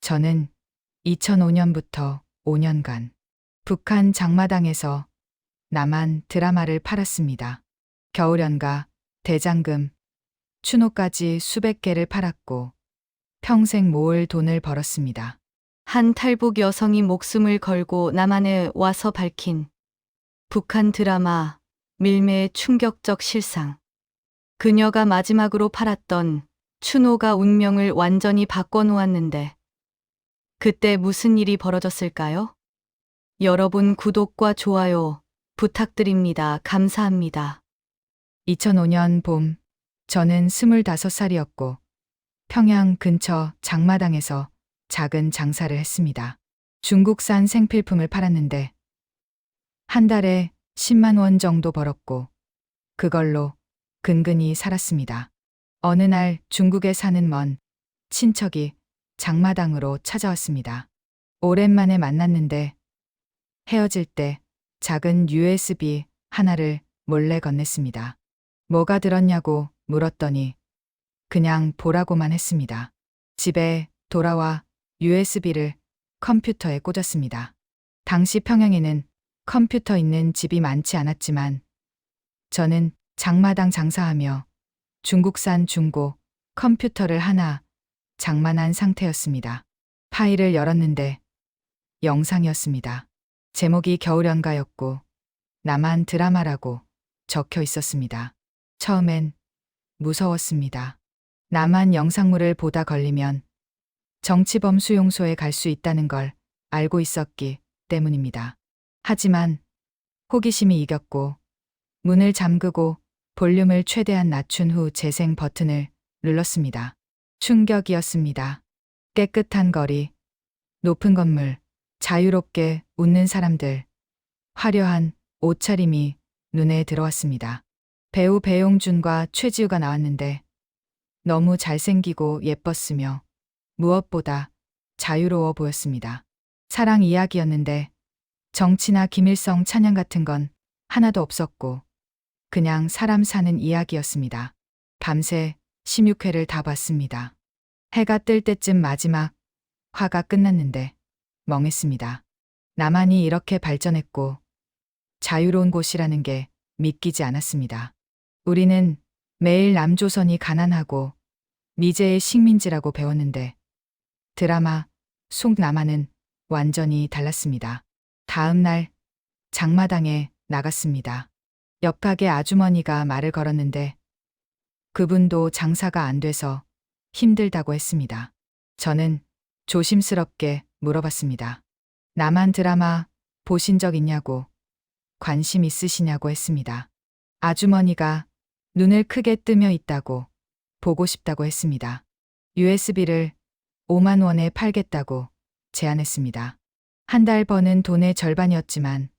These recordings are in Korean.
저는 2005년부터 5년간 북한 장마당에서 남한 드라마를 팔았습니다. 겨울연가, 대장금, 추노까지 수백 개를 팔았고 평생 모을 돈을 벌었습니다. 한 탈북 여성이 목숨을 걸고 남한에 와서 밝힌 북한 드라마 밀매의 충격적 실상. 그녀가 마지막으로 팔았던 추노가 운명을 완전히 바꿔놓았는데 그때 무슨 일이 벌어졌을까요? 여러분 구독과 좋아요 부탁드립니다. 감사합니다. 2005년 봄, 저는 25살이었고 평양 근처 장마당에서 작은 장사를 했습니다. 중국산 생필품을 팔았는데 한 달에 10만 원 정도 벌었고 그걸로 근근히 살았습니다. 어느 날 중국에 사는 먼 친척이 장마당으로 찾아왔습니다. 오랜만에 만났는데 헤어질 때 작은 USB 하나를 몰래 건넸습니다. 뭐가 들었냐고 물었더니 그냥 보라고만 했습니다. 집에 돌아와 USB를 컴퓨터에 꽂았습니다. 당시 평양에는 컴퓨터 있는 집이 많지 않았지만 저는 장마당 장사하며 중국산 중고 컴퓨터를 하나 장만한 상태였습니다. 파일을 열었는데 영상이었습니다. 제목이 겨울연가였고 남한 드라마라고 적혀 있었습니다. 처음엔 무서웠습니다. 남한 영상물을 보다 걸리면 정치범 수용소에 갈 수 있다는 걸 알고 있었기 때문입니다. 하지만 호기심이 이겼고 문을 잠그고 볼륨을 최대한 낮춘 후 재생 버튼을 눌렀습니다. 충격이었습니다. 깨끗한 거리, 높은 건물, 자유롭게 웃는 사람들, 화려한 옷차림이 눈에 들어왔습니다. 배우 배용준과 최지우가 나왔는데 너무 잘생기고 예뻤으며 무엇보다 자유로워 보였습니다. 사랑 이야기였는데 정치나 김일성 찬양 같은 건 하나도 없었고 그냥 사람 사는 이야기였습니다. 밤새 16회를 다 봤습니다. 해가 뜰 때쯤 마지막 화가 끝났는데 멍했습니다. 남한이 이렇게 발전했고 자유로운 곳이라는 게 믿기지 않았습니다. 우리는 매일 남조선이 가난하고 미제의 식민지라고 배웠는데 드라마 속 남한은 완전히 달랐습니다. 다음 날 장마당에 나갔습니다. 옆 가게 아주머니가 말을 걸었는데 그분도 장사가 안 돼서 힘들다고 했습니다. 저는 조심스럽게 물어봤습니다. 남한 드라마 보신 적 있냐고, 관심 있으시냐고 했습니다. 아주머니가 눈을 크게 뜨며 있다고, 보고 싶다고 했습니다. USB를 5만 원에 팔겠다고 제안했습니다. 한 달 버는 돈의 절반이었지만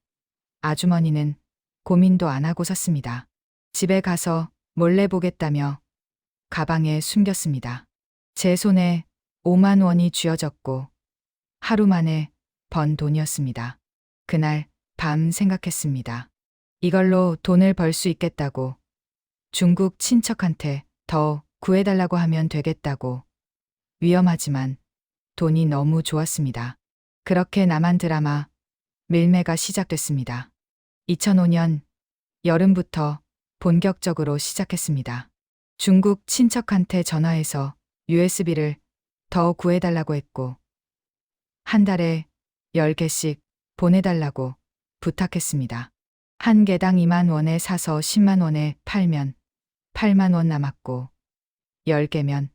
아주머니는 고민도 안 하고 샀습니다. 집에 가서 몰래 보겠다며 가방에 숨겼습니다. 제 손에 5만 원이 쥐어졌고 하루 만에 번 돈이었습니다. 그날 밤 생각했습니다. 이걸로 돈을 벌 수 있겠다고 중국 친척한테 더 구해달라고 하면 되겠다고 위험하지만 돈이 너무 좋았습니다. 그렇게 남한 드라마 밀매가 시작됐습니다. 2005년 여름부터 본격적으로 시작했습니다. 중국 친척한테 전화해서 USB를 더 구해달라고 했고 한 달에 10개씩 보내달라고 부탁했습니다. 한 개당 2만 원에 사서 10만 원에 팔면 8만 원 남았고 10개면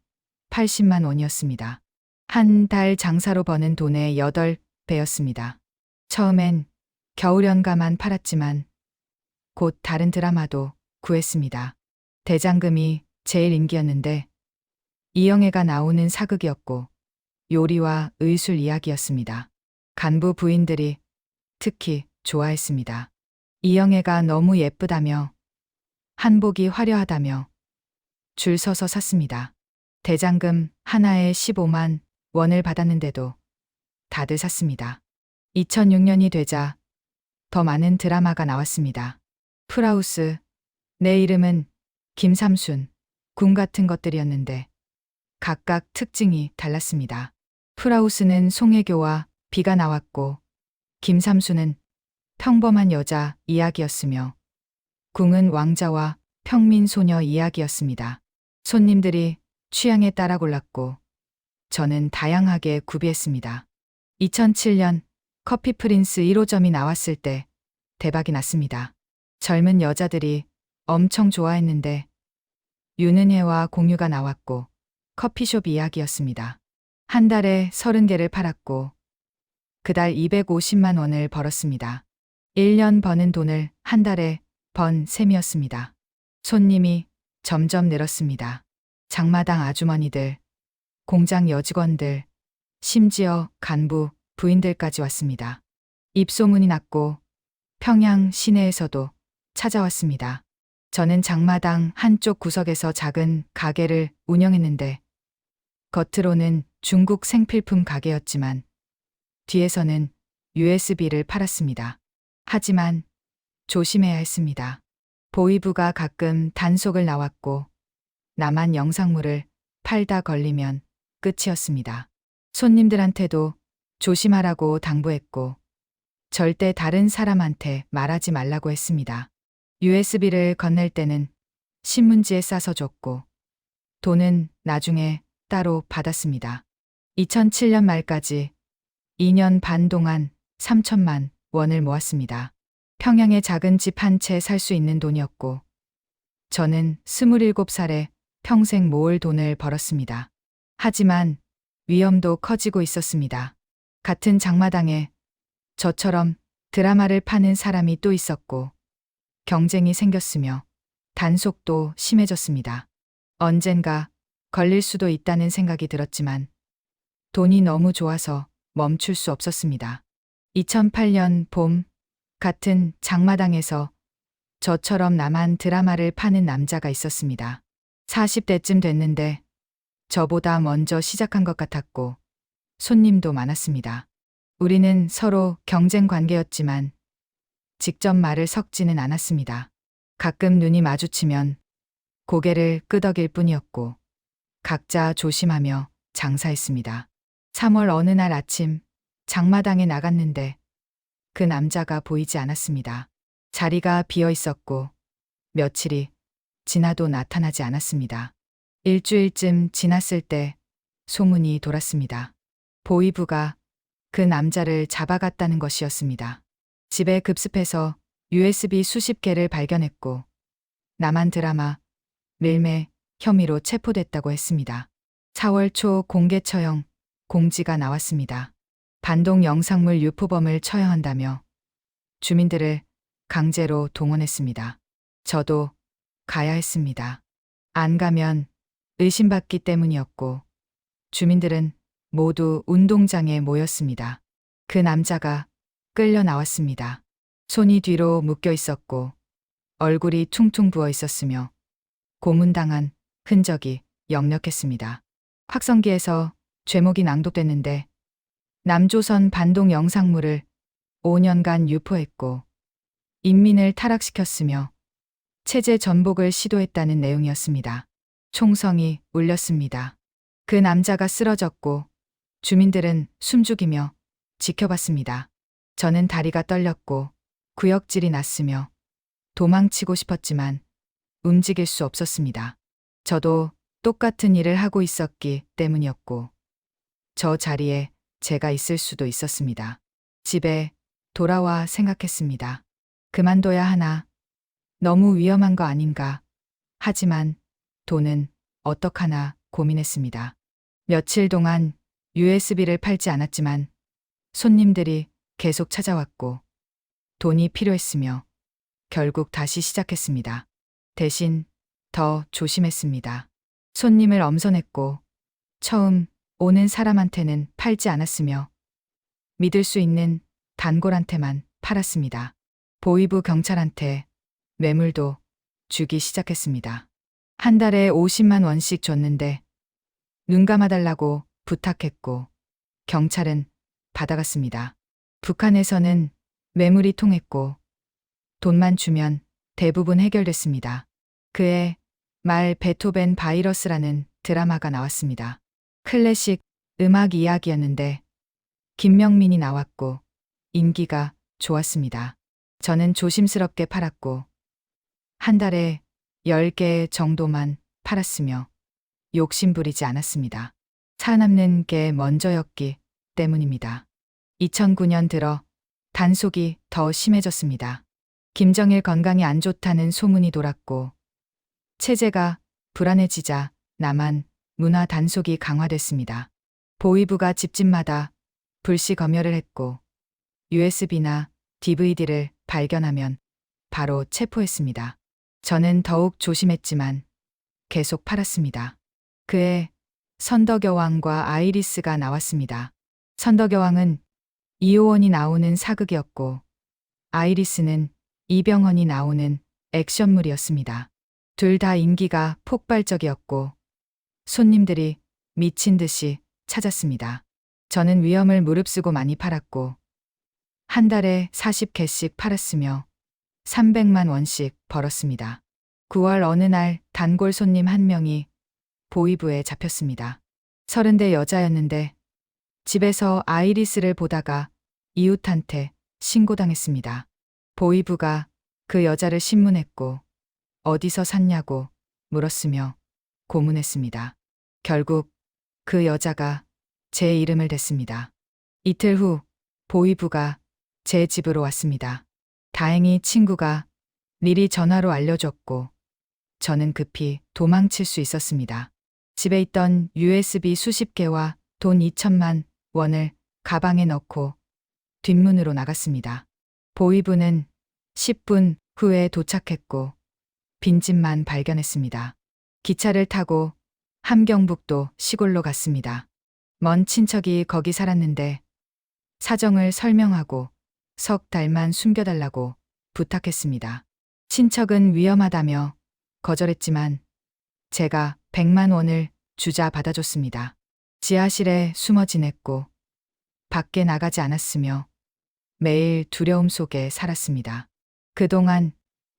80만 원이었습니다. 한 달 장사로 버는 돈의 8배였습니다. 처음엔 겨울연가만 팔았지만 곧 다른 드라마도 구했습니다. 대장금이 제일 인기였는데 이영애가 나오는 사극이었고 요리와 의술 이야기였습니다. 간부 부인들이 특히 좋아했습니다. 이영애가 너무 예쁘다며 한복이 화려하다며 줄 서서 샀습니다. 대장금 하나에 15만 원을 받았는데도 다들 샀습니다. 2006년이 되자 더 많은 드라마가 나왔습니다. 풀하우스, 내 이름은 김삼순, 군 같은 것들이었는데 각각 특징이 달랐습니다. 프라우스는 송혜교와 비가 나왔고 김삼수는 평범한 여자 이야기였으며 궁은 왕자와 평민 소녀 이야기였습니다. 손님들이 취향에 따라 골랐고 저는 다양하게 구비했습니다. 2007년 커피 프린스 1호점이 나왔을 때 대박이 났습니다. 젊은 여자들이 엄청 좋아했는데 윤은혜와 공유가 나왔고 커피숍 이야기였습니다. 한 달에 30개를 팔았고 그달 250만 원을 벌었습니다. 1년 버는 돈을 한 달에 번 셈이었습니다. 손님이 점점 늘었습니다. 장마당 아주머니들, 공장 여직원들, 심지어 간부, 부인들까지 왔습니다. 입소문이 났고 평양 시내에서도 찾아왔습니다. 저는 장마당 한쪽 구석에서 작은 가게를 운영했는데 겉으로는 중국 생필품 가게였지만 뒤에서는 USB를 팔았습니다. 하지만 조심해야 했습니다. 보이부가 가끔 단속을 나왔고 나만 영상물을 팔다 걸리면 끝이었습니다. 손님들한테도 조심하라고 당부했고 절대 다른 사람한테 말하지 말라고 했습니다. USB를 건넬 때는 신문지에 싸서 줬고 돈은 나중에 따로 받았습니다. 2007년 말까지 2년 반 동안 3천만 원을 모았습니다. 평양에 작은 집 한 채 살 수 있는 돈이었고 저는 27살에 평생 모을 돈을 벌었습니다. 하지만 위험도 커지고 있었습니다. 같은 장마당에 저처럼 드라마를 파는 사람이 또 있었고 경쟁이 생겼으며 단속도 심해졌습니다. 언젠가 걸릴 수도 있다는 생각이 들었지만 돈이 너무 좋아서 멈출 수 없었습니다. 2008년 봄 같은 장마당에서 저처럼 나만 드라마를 파는 남자가 있었습니다. 40대쯤 됐는데 저보다 먼저 시작한 것 같았고 손님도 많았습니다. 우리는 서로 경쟁 관계였지만 직접 말을 섞지는 않았습니다. 가끔 눈이 마주치면 고개를 끄덕일 뿐이었고 각자 조심하며 장사했습니다. 3월 어느 날 아침 장마당에 나갔는데 그 남자가 보이지 않았습니다. 자리가 비어 있었고 며칠이 지나도 나타나지 않았습니다. 일주일쯤 지났을 때 소문이 돌았습니다. 보이부가 그 남자를 잡아갔다는 것이었습니다. 집에 급습해서 USB 수십 개를 발견했고 남한 드라마 밀매 혐의로 체포됐다고 했습니다. 4월 초 공개 처형 공지가 나왔습니다. 반동 영상물 유포범을 처형한다며 주민들을 강제로 동원했습니다. 저도 가야 했습니다. 안 가면 의심받기 때문이었고 주민들은 모두 운동장에 모였습니다. 그 남자가 끌려 나왔습니다. 손이 뒤로 묶여 있었고 얼굴이 퉁퉁 부어 있었으며 고문당한 흔적이 역력했습니다. 확성기에서 죄목이 낭독됐는데 남조선 반동 영상물을 5년간 유포했고 인민을 타락시켰으며 체제 전복을 시도했다는 내용이었습니다. 총성이 울렸습니다. 그 남자가 쓰러졌고 주민들은 숨죽이며 지켜봤습니다. 저는 다리가 떨렸고 구역질이 났으며 도망치고 싶었지만 움직일 수 없었습니다. 저도 똑같은 일을 하고 있었기 때문이었고 저 자리에 제가 있을 수도 있었습니다. 집에 돌아와 생각했습니다. 그만둬야 하나? 너무 위험한 거 아닌가? 하지만 돈은 어떡하나 고민했습니다. 며칠 동안 USB를 팔지 않았지만 손님들이 계속 찾아왔고 돈이 필요했으며 결국 다시 시작했습니다. 대신 더 조심했습니다. 손님을 엄선했고 처음 오는 사람한테는 팔지 않았으며 믿을 수 있는 단골한테만 팔았습니다. 보이부 경찰한테 뇌물도 주기 시작했습니다. 한 달에 50만 원씩 줬는데 눈 감아달라고 부탁했고 경찰은 받아갔습니다. 북한에서는 뇌물이 통했고 돈만 주면 대부분 해결됐습니다. 그해 말 베토벤 바이러스라는 드라마가 나왔습니다. 클래식 음악 이야기였는데 김명민이 나왔고 인기가 좋았습니다. 저는 조심스럽게 팔았고 한 달에 10개 정도만 팔았으며 욕심부리지 않았습니다. 살아남는 게 먼저였기 때문입니다. 2009년 들어 단속이 더 심해졌습니다. 김정일 건강이 안 좋다는 소문이 돌았고 체제가 불안해지자 남한 문화 단속이 강화됐습니다. 보위부가 집집마다 불시 검열을 했고 USB나 DVD를 발견하면 바로 체포했습니다. 저는 더욱 조심했지만 계속 팔았습니다. 그해 선덕여왕과 아이리스가 나왔습니다. 선덕여왕은 이효원이 나오는 사극이었고 아이리스는 이병헌이 나오는 액션물이었습니다. 둘 다 인기가 폭발적이었고 손님들이 미친 듯이 찾았습니다. 저는 위험을 무릅쓰고 많이 팔았고 한 달에 40개씩 팔았으며 300만 원씩 벌었습니다. 9월 어느 날 단골 손님 한 명이 보위부에 잡혔습니다. 30대 여자였는데 집에서 아이리스를 보다가 이웃한테 신고당했습니다. 보위부가 그 여자를 신문했고 어디서 샀냐고 물었으며 고문했습니다. 결국 그 여자가 제 이름을 댔습니다. 이틀 후 보위부가 제 집으로 왔습니다. 다행히 친구가 미리 전화로 알려줬고 저는 급히 도망칠 수 있었습니다. 집에 있던 USB 수십 개와 돈 2천만 원을 가방에 넣고 뒷문으로 나갔습니다. 보위부는 10분 후에 도착했고 빈집만 발견했습니다. 기차를 타고 함경북도 시골로 갔습니다. 먼 친척이 거기 살았는데 사정을 설명하고 석 달만 숨겨달라고 부탁했습니다. 친척은 위험하다며 거절했지만 제가 100만 원을 주자 받아줬습니다. 지하실에 숨어 지냈고 밖에 나가지 않았으며 매일 두려움 속에 살았습니다. 그동안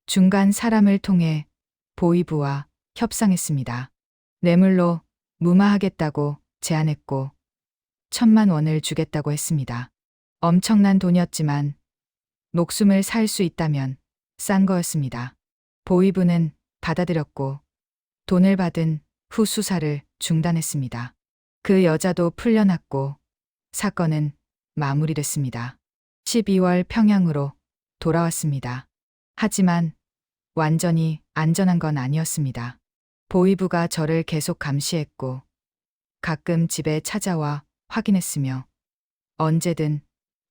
중간 사람을 통해 보위부와 협상했습니다. 뇌물로 무마하겠다고 제안했고 1,000만 원을 주겠다고 했습니다. 엄청난 돈이었지만 목숨을 살 수 있다면 싼 거였습니다. 보위부는 받아들였고 돈을 받은 후 수사를 중단했습니다. 그 여자도 풀려났고 사건은 마무리됐습니다. 12월 평양으로 돌아왔습니다. 하지만 완전히 안전한 건 아니었습니다. 보위부가 저를 계속 감시했고 가끔 집에 찾아와 확인했으며 언제든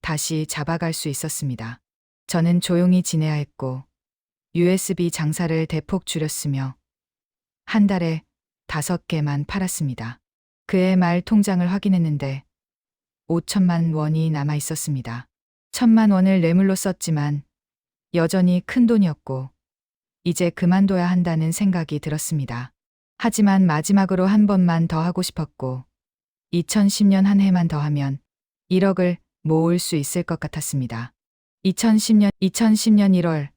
다시 잡아갈 수 있었습니다. 저는 조용히 지내야 했고 USB 장사를 대폭 줄였으며 한 달에 5개만 팔았습니다. 그해 말 통장을 확인했는데 5천만 원이 남아 있었습니다. 1,000만 원을 뇌물로 썼지만 여전히 큰 돈이었고 이제 그만둬야 한다는 생각이 들었습니다. 하지만 마지막으로 한 번만 더 하고 싶었고 2010년 한 해만 더 하면 1억을 모을 수 있을 것 같았습니다. 2010년 1월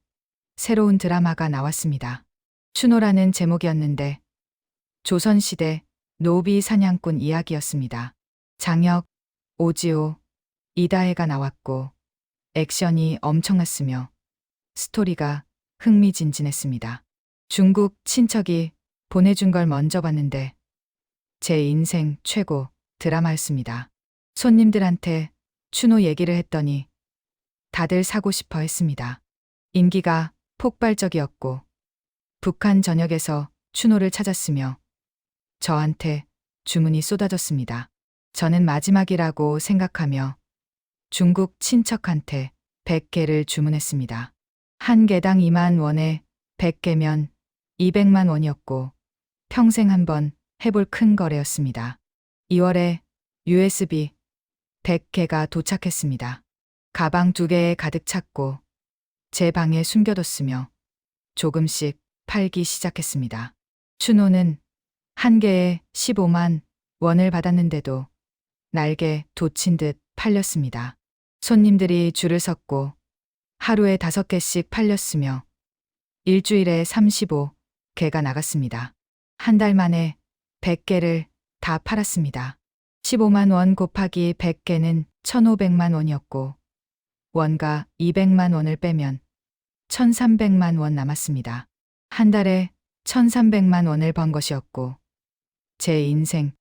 새로운 드라마가 나왔습니다. 추노라는 제목이었는데 조선시대 노비 사냥꾼 이야기였습니다. 장혁, 오지호, 이다혜가 나왔고 액션이 엄청났으며 스토리가 흥미진진했습니다. 중국 친척이 보내준 걸 먼저 봤는데 제 인생 최고 드라마였습니다. 손님들한테 추노 얘기를 했더니 다들 사고 싶어 했습니다. 인기가 폭발적이었고 북한 전역에서 추노를 찾았으며 저한테 주문이 쏟아졌습니다. 저는 마지막이라고 생각하며 중국 친척한테 100개를 주문했습니다. 한 개당 2만 원에 100개면 200만 원이었고 평생 한번 해볼 큰 거래였습니다. 2월에 USB 100개가 도착했습니다. 가방 2개에 가득 찼고 제 방에 숨겨뒀으며 조금씩 팔기 시작했습니다. 추노는 한 개에 15만 원을 받았는데도 날개 돋친 듯 팔렸습니다. 손님들이 줄을 섰고 하루에 5개씩 팔렸으며 일주일에 35개가 나갔습니다. 한 달 만에 100개를 다 팔았습니다. 15만 원 곱하기 100개는 1,500만 원이었고 원가 200만 원을 빼면 1,300만 원 남았습니다. 한 달에 1,300만 원을 번 것이었고 제 인생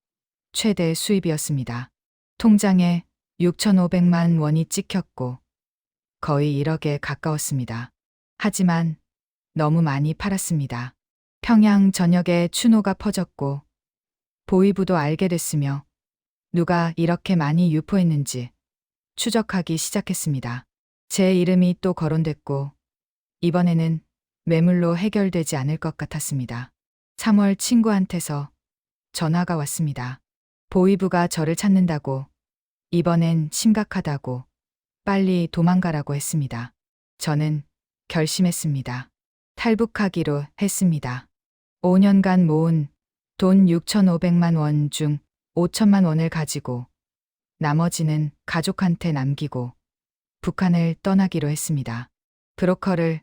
최대 수입이었습니다. 통장에 6,500만 원이 찍혔고 거의 1억에 가까웠습니다. 하지만 너무 많이 팔았습니다. 평양 전역에 추노가 퍼졌고 보위부도 알게 됐으며 누가 이렇게 많이 유포했는지 추적하기 시작했습니다. 제 이름이 또 거론됐고 이번에는 매물로 해결되지 않을 것 같았습니다. 3월 친구한테서 전화가 왔습니다. 보위부가 저를 찾는다고, 이번엔 심각하다고, 빨리 도망가라고 했습니다. 저는 결심했습니다. 탈북하기로 했습니다. 5년간 모은 돈 6,500만 원 중 5천만 원을 가지고 나머지는 가족한테 남기고 북한을 떠나기로 했습니다. 브로커를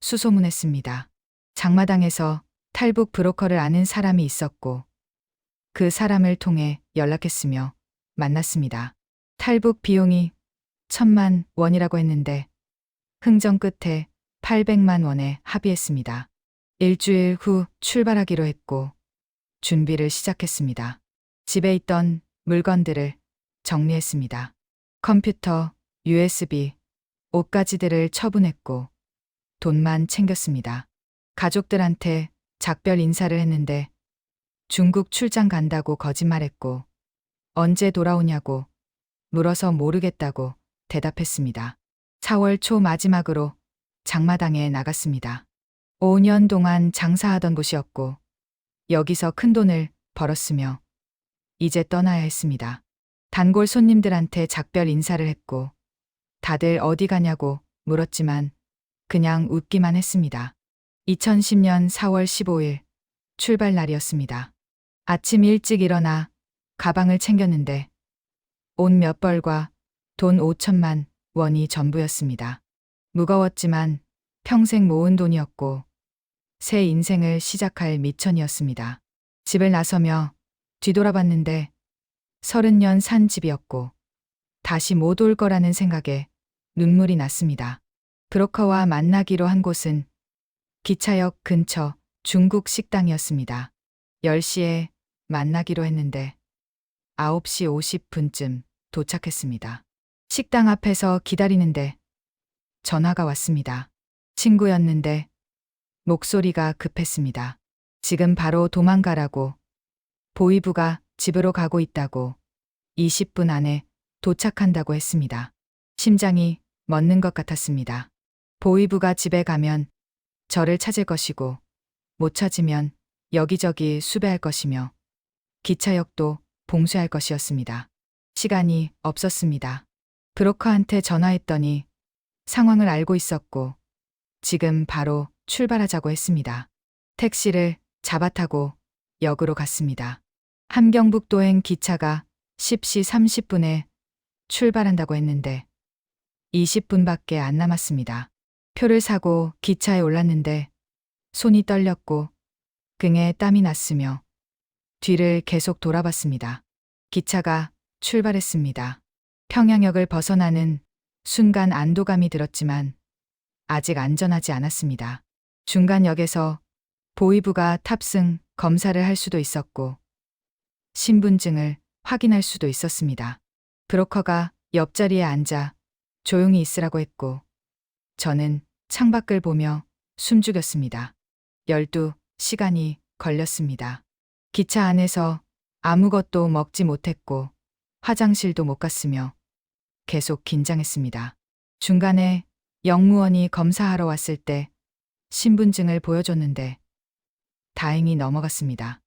수소문했습니다. 장마당에서 탈북 브로커를 아는 사람이 있었고 그 사람을 통해 연락했으며 만났습니다. 탈북 비용이 1,000만 원이라고 했는데 흥정 끝에 800만 원에 합의했습니다. 일주일 후 출발하기로 했고 준비를 시작했습니다. 집에 있던 물건들을 정리했습니다. 컴퓨터, USB, 옷가지들을 처분했고 돈만 챙겼습니다. 가족들한테 작별 인사를 했는데 중국 출장 간다고 거짓말했고 언제 돌아오냐고 물어서 모르겠다고 대답했습니다. 4월 초 마지막으로 장마당에 나갔습니다. 5년 동안 장사하던 곳이었고 여기서 큰 돈을 벌었으며 이제 떠나야 했습니다. 단골 손님들한테 작별 인사를 했고 다들 어디 가냐고 물었지만 그냥 웃기만 했습니다. 2010년 4월 15일 출발 날이었습니다. 아침 일찍 일어나 가방을 챙겼는데 옷 몇 벌과 돈 5천만 원이 전부였습니다. 무거웠지만 평생 모은 돈이었고 새 인생을 시작할 미천이었습니다. 집을 나서며 뒤돌아봤는데 30년 산 집이었고 다시 못 올 거라는 생각에 눈물이 났습니다. 브로커와 만나기로 한 곳은 기차역 근처 중국 식당이었습니다. 10시에 만나기로 했는데 9시 50분쯤 도착했습니다. 식당 앞에서 기다리는데 전화가 왔습니다. 친구였는데 목소리가 급했습니다. 지금 바로 도망가라고, 보위부가 집으로 가고 있다고, 20분 안에 도착한다고 했습니다. 심장이 멎는 것 같았습니다. 보위부가 집에 가면 저를 찾을 것이고 못 찾으면 여기저기 수배할 것이며 기차역도 봉쇄할 것이었습니다. 시간이 없었습니다. 브로커한테 전화했더니 상황을 알고 있었고 지금 바로 출발하자고 했습니다. 택시를 잡아 타고 역으로 갔습니다. 함경북도행 기차가 10시 30분에 출발한다고 했는데 20분밖에 안 남았습니다. 표를 사고 기차에 올랐는데 손이 떨렸고 등에 땀이 났으며 뒤를 계속 돌아봤습니다. 기차가 출발했습니다. 평양역을 벗어나는 순간 안도감이 들었지만 아직 안전하지 않았습니다. 중간역에서 보위부가 탑승 검사를 할 수도 있었고 신분증을 확인할 수도 있었습니다. 브로커가 옆자리에 앉아 조용히 있으라고 했고 저는 창밖을 보며 숨죽였습니다. 12시간이 걸렸습니다. 기차 안에서 아무것도 먹지 못했고 화장실도 못 갔으며 계속 긴장했습니다. 중간에 역무원이 검사하러 왔을 때 신분증을 보여줬는데 다행히 넘어갔습니다.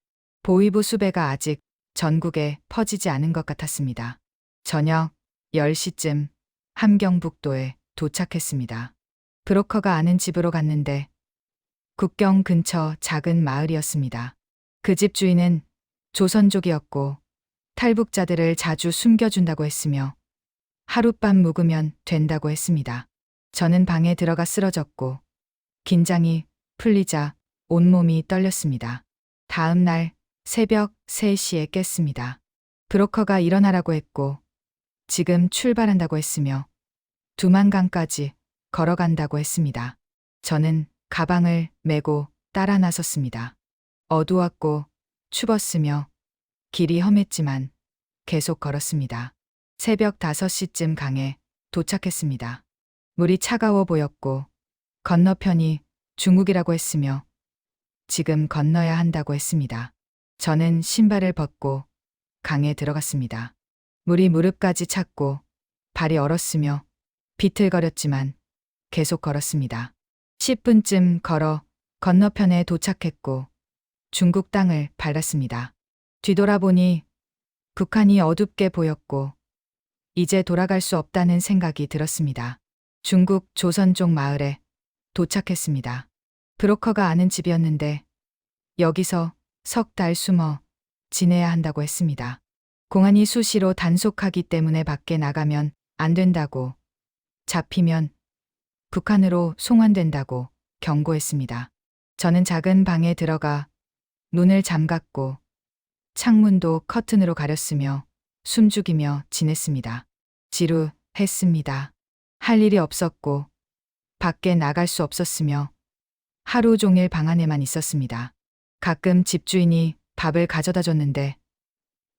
보위부 수배가 아직 전국에 퍼지지 않은 것 같았습니다. 저녁 10시쯤 함경북도에 도착했습니다. 브로커가 아는 집으로 갔는데 국경 근처 작은 마을이었습니다. 그 집 주인은 조선족이었고 탈북자들을 자주 숨겨준다고 했으며 하룻밤 묵으면 된다고 했습니다. 저는 방에 들어가 쓰러졌고 긴장이 풀리자 온몸이 떨렸습니다. 다음 날 새벽 3시에 깼습니다. 브로커가 일어나라고 했고 지금 출발한다고 했으며 두만강까지 걸어간다고 했습니다. 저는 가방을 메고 따라 나섰습니다. 어두웠고 추웠으며 길이 험했지만 계속 걸었습니다. 새벽 5시쯤 강에 도착했습니다. 물이 차가워 보였고 건너편이 중국이라고 했으며 지금 건너야 한다고 했습니다. 저는 신발을 벗고 강에 들어갔습니다. 물이 무릎까지 찼고 발이 얼었으며 비틀거렸지만 계속 걸었습니다. 10분쯤 걸어 건너편에 도착했고 중국 땅을 밟았습니다. 뒤돌아보니 북한이 어둡게 보였고 이제 돌아갈 수 없다는 생각이 들었습니다. 중국 조선 쪽 마을에 도착했습니다. 브로커가 아는 집이었는데 여기서 석 달 숨어 지내야 한다고 했습니다. 공안이 수시로 단속하기 때문에 밖에 나가면 안 된다고, 잡히면 북한으로 송환된다고 경고했습니다. 저는 작은 방에 들어가 문을 잠갔고 창문도 커튼으로 가렸으며 숨죽이며 지냈습니다. 지루했습니다. 할 일이 없었고 밖에 나갈 수 없었으며 하루 종일 방 안에만 있었습니다. 가끔 집주인이 밥을 가져다 줬는데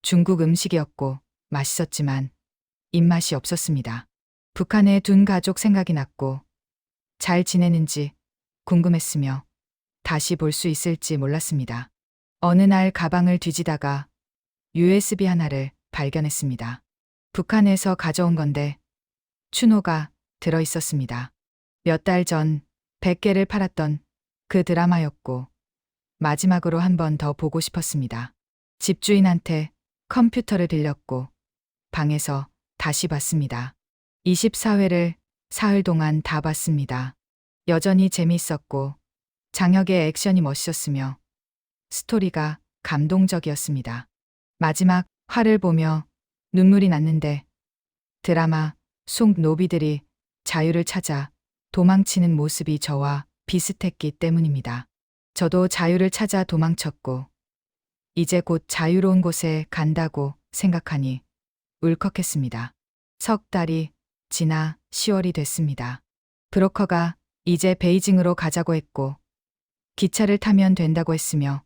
중국 음식이었고 맛있었지만 입맛이 없었습니다. 북한에 둔 가족 생각이 났고 잘 지내는지 궁금했으며 다시 볼 수 있을지 몰랐습니다. 어느 날 가방을 뒤지다가 USB 하나를 발견했습니다. 북한에서 가져온 건데 추노가 들어 있었습니다. 몇 달 전 100개를 팔았던 그 드라마였고 마지막으로 한 번 더 보고 싶었습니다. 집주인한테 컴퓨터를 빌렸고 방에서 다시 봤습니다. 24회를 사흘 동안 다 봤습니다. 여전히 재미있었고 장혁의 액션이 멋있었으며 스토리가 감동적이었습니다. 마지막 화를 보며 눈물이 났는데 드라마 속 노비들이 자유를 찾아 도망치는 모습이 저와 비슷했기 때문입니다. 저도 자유를 찾아 도망쳤고 이제 곧 자유로운 곳에 간다고 생각하니 울컥했습니다. 석 달이 지나 10월이 됐습니다. 브로커가 이제 베이징으로 가자고 했고 기차를 타면 된다고 했으며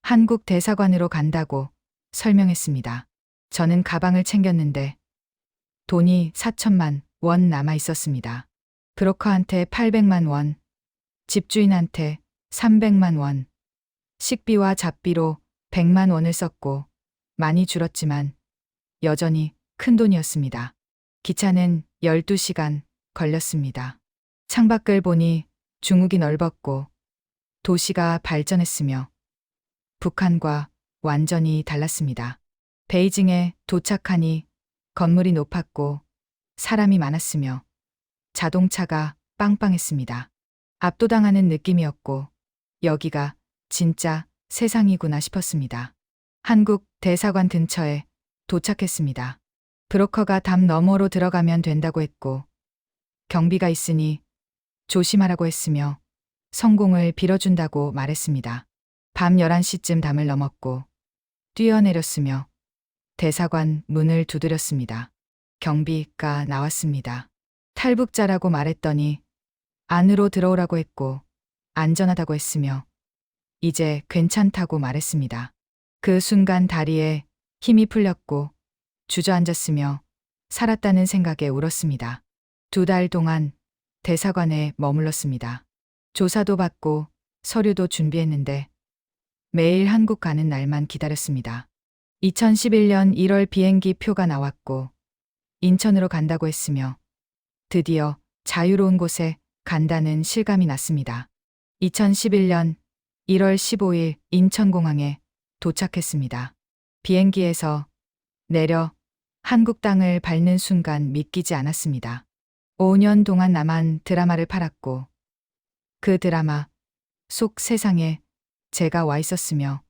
한국 대사관으로 간다고 설명했습니다. 저는 가방을 챙겼는데 돈이 4천만 원 남아 있었습니다. 브로커한테 800만 원, 집주인한테 300만 원, 식비와 잡비로 100만 원을 썼고 많이 줄었지만 여전히 큰 돈이었습니다. 기차는 12시간 걸렸습니다. 창밖을 보니 중국이 넓었고 도시가 발전했으며 북한과 완전히 달랐습니다. 베이징에 도착하니 건물이 높았고 사람이 많았으며 자동차가 빵빵했습니다. 압도당하는 느낌이었고 여기가 진짜 세상이구나 싶었습니다. 한국 대사관 근처에 도착했습니다. 브로커가 담 너머로 들어가면 된다고 했고 경비가 있으니 조심하라고 했으며 성공을 빌어준다고 말했습니다. 밤 11시쯤 담을 넘었고 뛰어내렸으며 대사관 문을 두드렸습니다. 경비가 나왔습니다. 탈북자라고 말했더니 안으로 들어오라고 했고 안전하다고 했으며 이제 괜찮다고 말했습니다. 그 순간 다리에 힘이 풀렸고 주저앉았으며 살았다는 생각에 울었습니다. 2달 동안 대사관에 머물렀습니다. 조사도 받고 서류도 준비했는데 매일 한국 가는 날만 기다렸습니다. 2011년 1월 비행기 표가 나왔고 인천으로 간다고 했으며 드디어 자유로운 곳에 간다는 실감이 났습니다. 2011년 1월 15일 인천공항에 도착했습니다. 비행기에서 내려 한국 땅을 밟는 순간 믿기지 않았습니다. 5년 동안 나만 드라마를 팔았고 그 드라마 속 세상에 제가 와 있었으며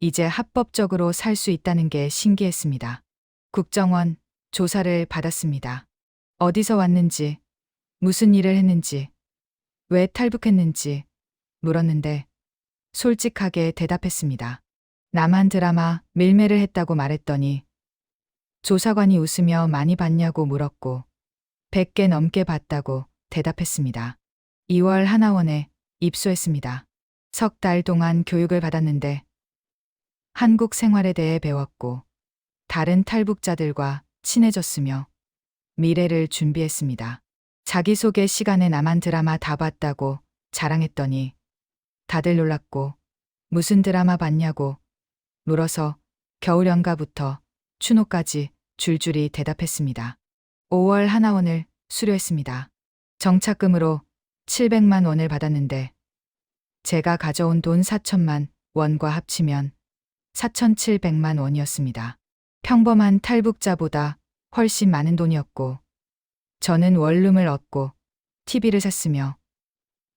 이제 합법적으로 살 수 있다는 게 신기했습니다. 국정원 조사를 받았습니다. 어디서 왔는지, 무슨 일을 했는지, 왜 탈북했는지 물었는데 솔직하게 대답했습니다. 나만 드라마 밀매를 했다고 말했더니 조사관이 웃으며 많이 봤냐고 물었고 100개 넘게 봤다고 대답했습니다. 2월 하나원에 입소했습니다. 석 달 동안 교육을 받았는데 한국 생활에 대해 배웠고 다른 탈북자들과 친해졌으며 미래를 준비했습니다. 자기소개 시간에 나만 드라마 다 봤다고 자랑했더니 다들 놀랐고 무슨 드라마 봤냐고 물어서 겨울연가부터 추노까지 줄줄이 대답했습니다. 5월 하나원을 수료했습니다. 정착금으로 700만 원을 받았는데 제가 가져온 돈 4천만 원과 합치면 4,700만 원이었습니다. 평범한 탈북자보다 훨씬 많은 돈이었고 저는 원룸을 얻고 TV를 샀으며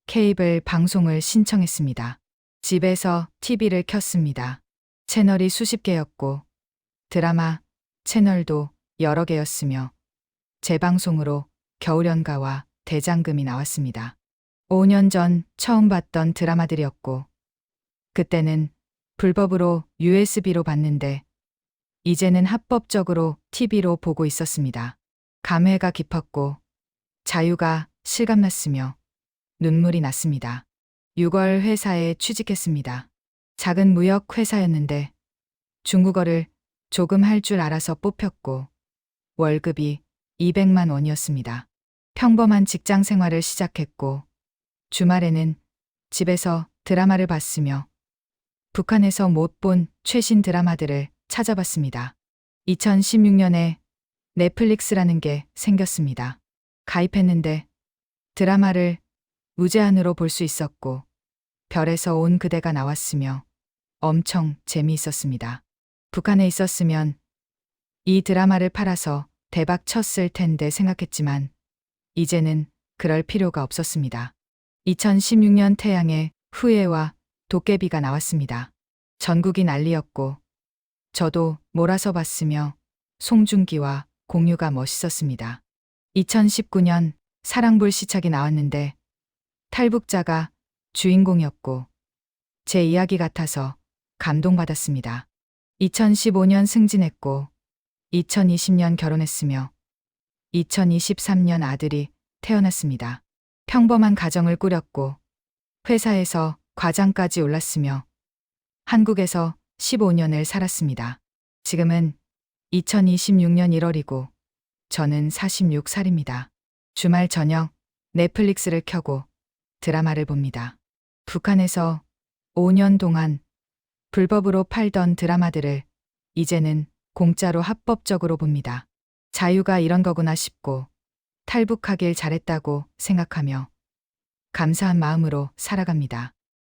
케이블 방송을 신청했습니다. 집에서 TV를 켰습니다. 채널이 수십 개였고 드라마 채널도 여러 개였으며 재방송으로 겨울연가와 대장금이 나왔습니다. 5년 전 처음 봤던 드라마들이었고 그때는 불법으로 USB로 봤는데 이제는 합법적으로 TV로 보고 있었습니다. 감회가 깊었고 자유가 실감났으며 눈물이 났습니다. 6월 회사에 취직했습니다. 작은 무역 회사였는데 중국어를 조금 할 줄 알아서 뽑혔고 월급이 200만 원이었습니다. 평범한 직장 생활을 시작했고 주말에는 집에서 드라마를 봤으며 북한에서 못 본 최신 드라마들을 찾아봤습니다. 2016년에 넷플릭스라는 게 생겼습니다. 가입했는데 드라마를 무제한으로 볼 수 있었고 별에서 온 그대가 나왔으며 엄청 재미있었습니다. 북한에 있었으면 이 드라마를 팔아서 대박 쳤을 텐데 생각했지만 이제는 그럴 필요가 없었습니다. 2016년 태양의 후예와 도깨비가 나왔습니다. 전국이 난리였고 저도 몰아서 봤으며 송중기와 공유가 멋있었습니다. 2019년 사랑불시착이 나왔는데 탈북자가 주인공이었고 제 이야기 같아서 감동받았습니다. 2015년 승진했고 2020년 결혼했으며 2023년 아들이 태어났습니다. 평범한 가정을 꾸렸고 회사에서 과장까지 올랐으며 한국에서 15년을 살았습니다. 지금은 2026년 1월이고 저는 46살입니다. 주말 저녁 넷플릭스를 켜고 드라마를 봅니다. 북한에서 5년 동안 불법으로 팔던 드라마들을 이제는 공짜로 합법적으로 봅니다. 자유가 이런 거구나 싶고 탈북하길 잘했다고 생각하며 감사한 마음으로 살아갑니다.